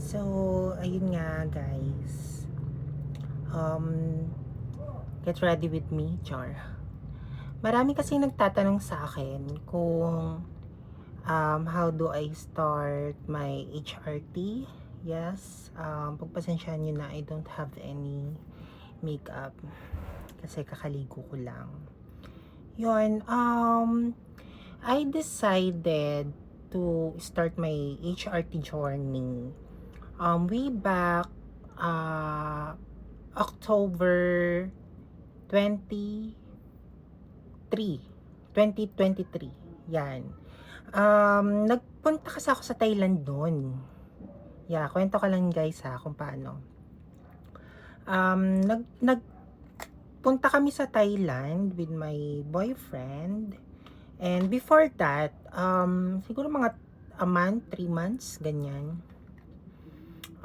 So, ayun nga guys. Um, get ready with me, Char. Marami kasi nagtatanong sa akin kung how do I start my HRT. Yes, pagpasensyahan nyo na I don't have any makeup kasi kakaligo ko lang. Yun, I decided to start my HRT journey way back uh, October 23, 2023. Yan. Nagpunta kasi ako sa Thailand noon. Yeah, kwento ka lang guys ha kung paano. Nagpunta kami sa Thailand with my boyfriend. And before that, siguro mga a month, 3 months, ganyan.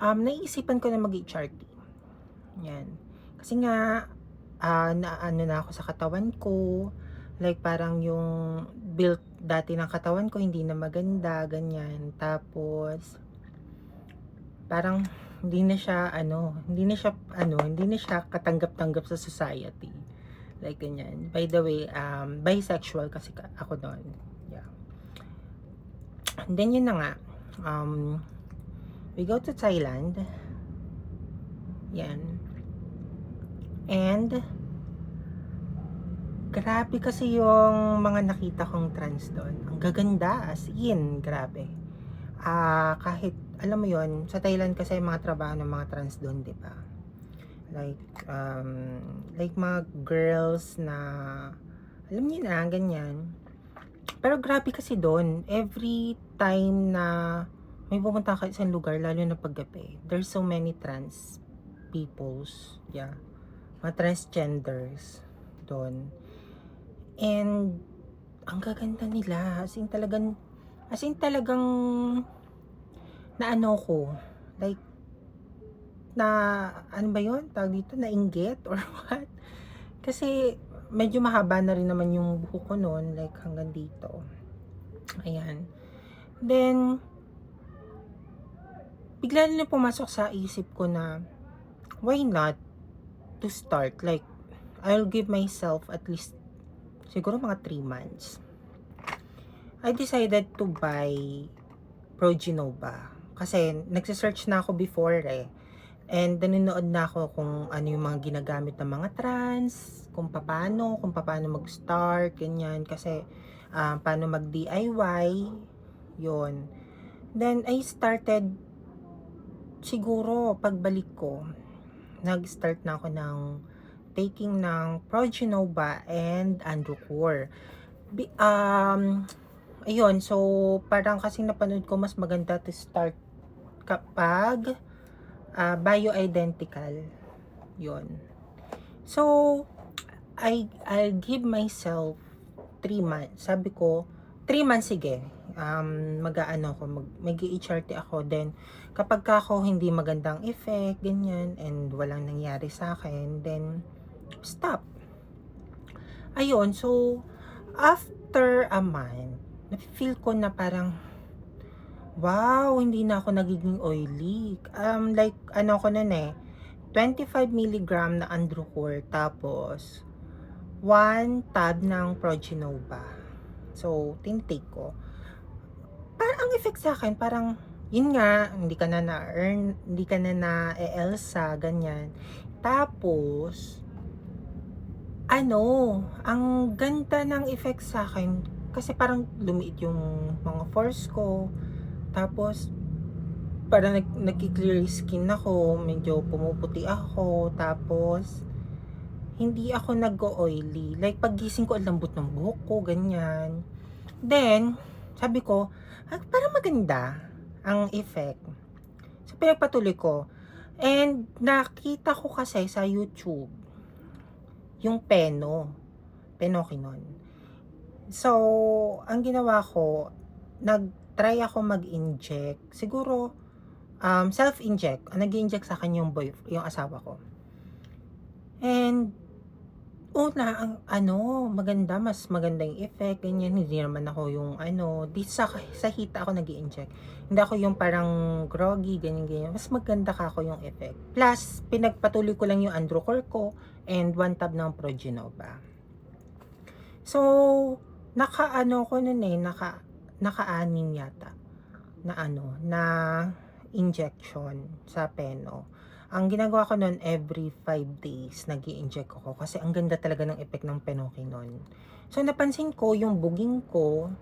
Naisipan ko na mag-HRT. Yan. Kasi nga, na ano na ako sa katawan ko, like parang yung build dati ng katawan ko hindi na maganda, ganyan. Tapos parang hindi na siya katanggap-tanggap sa society. Like ganyan. By the way, bisexual kasi ako doon. Yeah. And then yun na nga. We go to Thailand. Yan. And grabe kasi yung mga nakita kong trans doon. Ang gaganda, as in, grabe. Kahit, alam mo yon sa Thailand kasi mga trabaho ng mga trans doon, di ba? Like mga girls na, alam niyo na, ganyan. Pero grabe kasi doon, every time na may pumunta ka sa isang lugar, lalo na paggabi, there's so many trans peoples, yeah, mga transgenders doon. And ang gaganda nila, as in talagang na ano ko, like na ano ba yun, tawag dito, nainggit or what, kasi medyo mahaba na rin naman yung buhok ko noon, like hanggang dito, ayan. Then bigla na pumasok sa isip ko na why not to start, like I'll give myself at least siguro mga 3 months. I decided to buy Progenova kasi nagse-search na ako before and nanonood na ako kung ano yung mga ginagamit ng mga trans, kung paano mag-start, ganyan, kasi paano mag-DIY, yon. Then I started, siguro pagbalik ko, nag-start na ako ng taking ng Progenova and Androcur. Ayun, so parang kasi napanood ko mas maganda to start kapag bioidentical. Yun. So, I'll give myself 3 months. Sabi ko, 3 months sige. Mag-HRT ako. Then, kapag ako hindi magandang effect, ganyan, and walang nangyari sa akin, then, stop. Ayun, so, after a month, na-feel ko na parang, wow, hindi na ako nagiging oily. Like, ano ko nun 25 milligram na Androcur, tapos, 1 tab ng Progenova. So, tinitake ko. Parang ang effect sa akin, parang, yun nga, hindi ka na na-earn, hindi ka na na-ELSA, ganyan. Tapos, ang ganda ng effect sa akin, kasi parang lumiit yung mga pores ko, tapos, parang nagki-clear skin ako, medyo pumuputi ako, tapos, hindi ako nag-oily. Like, paggising ko, ang lambot ng buhok ko, ganyan. Then, sabi ko, parang maganda ang effect. So, pinagpatuloy ko. And, nakita ko kasi sa YouTube, yung Penokinon. So, ang ginawa ko, nag-try ako mag-inject. Siguro, self-inject. Nag-inject sa akin yung asawa ko. And, Una, ang ano, maganda, mas maganda yung effect, ganyan. Hindi naman ako yung ano, di sa hita ako nag-i-inject. Hindi ako yung parang groggy, ganyan, ganyan. Mas maganda ka ako yung effect. Plus, pinagpatuloy ko lang yung Androcur ko and 1 tab ng Progenova. So, naka-ano ko nun eh, naka-anim yata na ano, na injection sa Peno. Ang ginagawa ko nun every 5 days nag-i-inject ako kasi ang ganda talaga ng effect ng Penokinon. So napansin ko yung buging ko,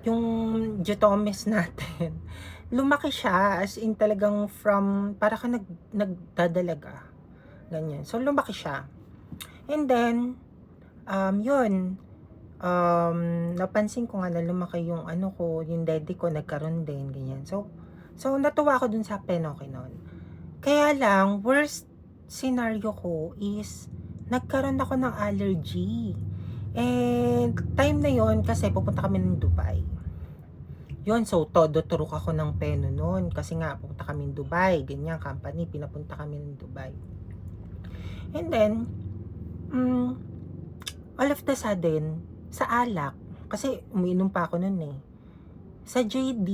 yung Jetomes natin, lumaki siya as in talagang from para ka nagdadalaga. Ganyan. So lumaki siya. And then yun, napansin ko nga na lumaki yung ano ko, yung daddy ko nagkaroon din, ganyan. So natuwa ako dun sa Penokinon. Kaya lang, worst scenario ko is, nagkaroon ako ng allergy. And time na yon kasi pupunta kami ng Dubai. Yun, so todo turok ako ng Peno noon. Kasi nga, pupunta kami ng Dubai. Ganyan, company, pinapunta kami ng Dubai. And then, all of the sudden, sa alak, kasi umiinom pa ako noon eh. Sa JD,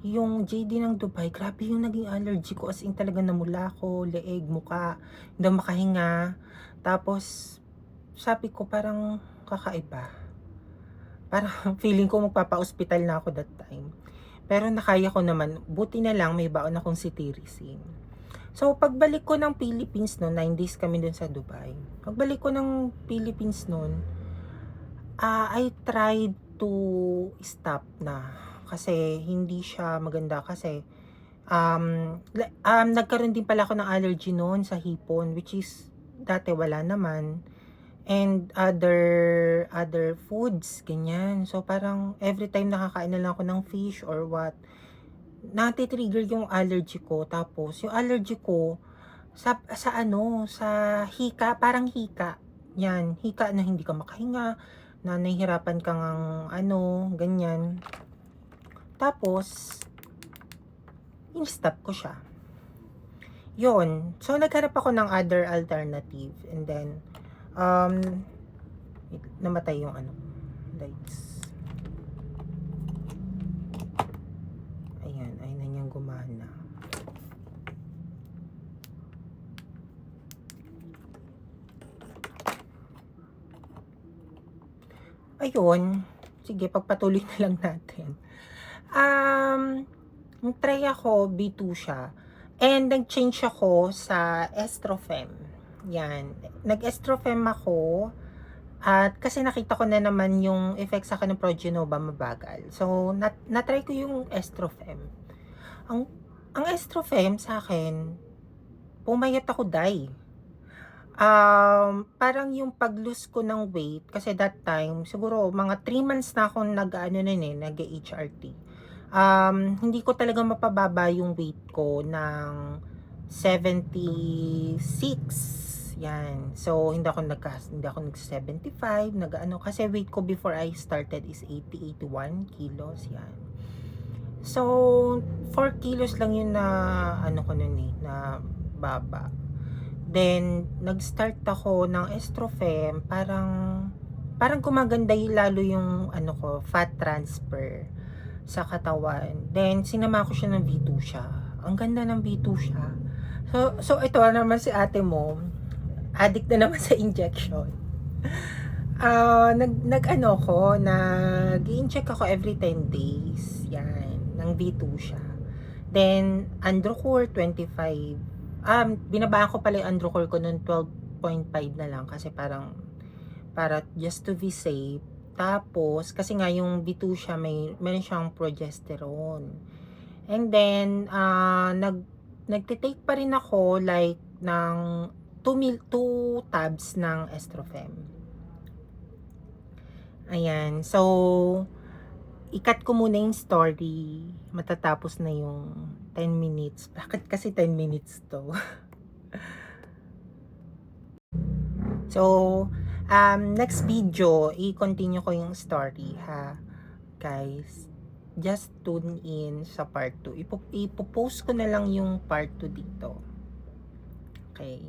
yung JD ng Dubai, grabe yung naging allergy ko. As in talaga namula ko, leeg, muka, hindi makahinga. Tapos, sabi ko parang kakaiba. Parang feeling ko magpapa-hospital na ako that time. Pero nakaya ko naman, buti na lang may baon akong cetirizine. So, pagbalik ko ng Philippines noon, 9 days kami dun sa Dubai. Pagbalik ko ng Philippines noon, I tried to stop na kasi hindi siya maganda kasi nagkaroon din pala ako ng allergy noon sa hipon, which is dati wala naman, and other foods ganyan. So parang every time nakakain na lang ako ng fish or what, nati-trigger yung allergy ko. Tapos yung allergy ko sa ano, sa hika, parang hika. Yan, hika na hindi ka makahinga, na nahihirapan kang ano, ganyan. Tapos, in-stop ko siya. Yun. So, nagharap ako ng other alternative. And then, namatay yung ano, lights. Ayan, ayun na niyang gumana. Ayun. Sige, pagpatuloy na lang natin. Try ako, B2 siya. And nag-change ako sa Estrofem. Yan. Nag-Estrofem ako. At kasi nakita ko na naman yung effect sa akin ng Progenova mabagal. So, na-try ko yung Estrofem. Ang Estrofem sa akin, pumayat ako, day. Parang yung pag-lose ko ng weight, kasi that time, siguro mga 3 months na akong nag-HRT. Hindi ko talaga mapababa yung weight ko ng 76. Yan. So, hindi ako nag-75, kasi weight ko before I started is 81 kilos. Yan. So, 4 kilos lang yun na, ko nun eh, na baba. Then, nag-start ako ng Estrofem, parang gumaganda lalo yung fat transfer sa katawan. Then, sinama ko siya ng B2 siya. Ang ganda ng B2 siya. So ito naman si ate mo, addict na naman sa injection. Nag-i-inject ako every 10 days. Yan, ng B2 siya. Then, Androcur 25. Binabaan ko pala yung Androcur ko noon 12.5 na lang kasi para just to be safe. Tapos kasi nga yung B2 siya meron siyang progesterone. And then nagte-take pa rin ako like ng 2 tabs ng Estrofem. Ayan. So ikat ko muna yung story. Matatapos na yung 10 minutes. Bakit kasi 10 minutes to? So, next video, i-continue ko yung story, ha? Guys, just tune in sa part 2. Ipopost ko na lang yung part 2 dito. Okay?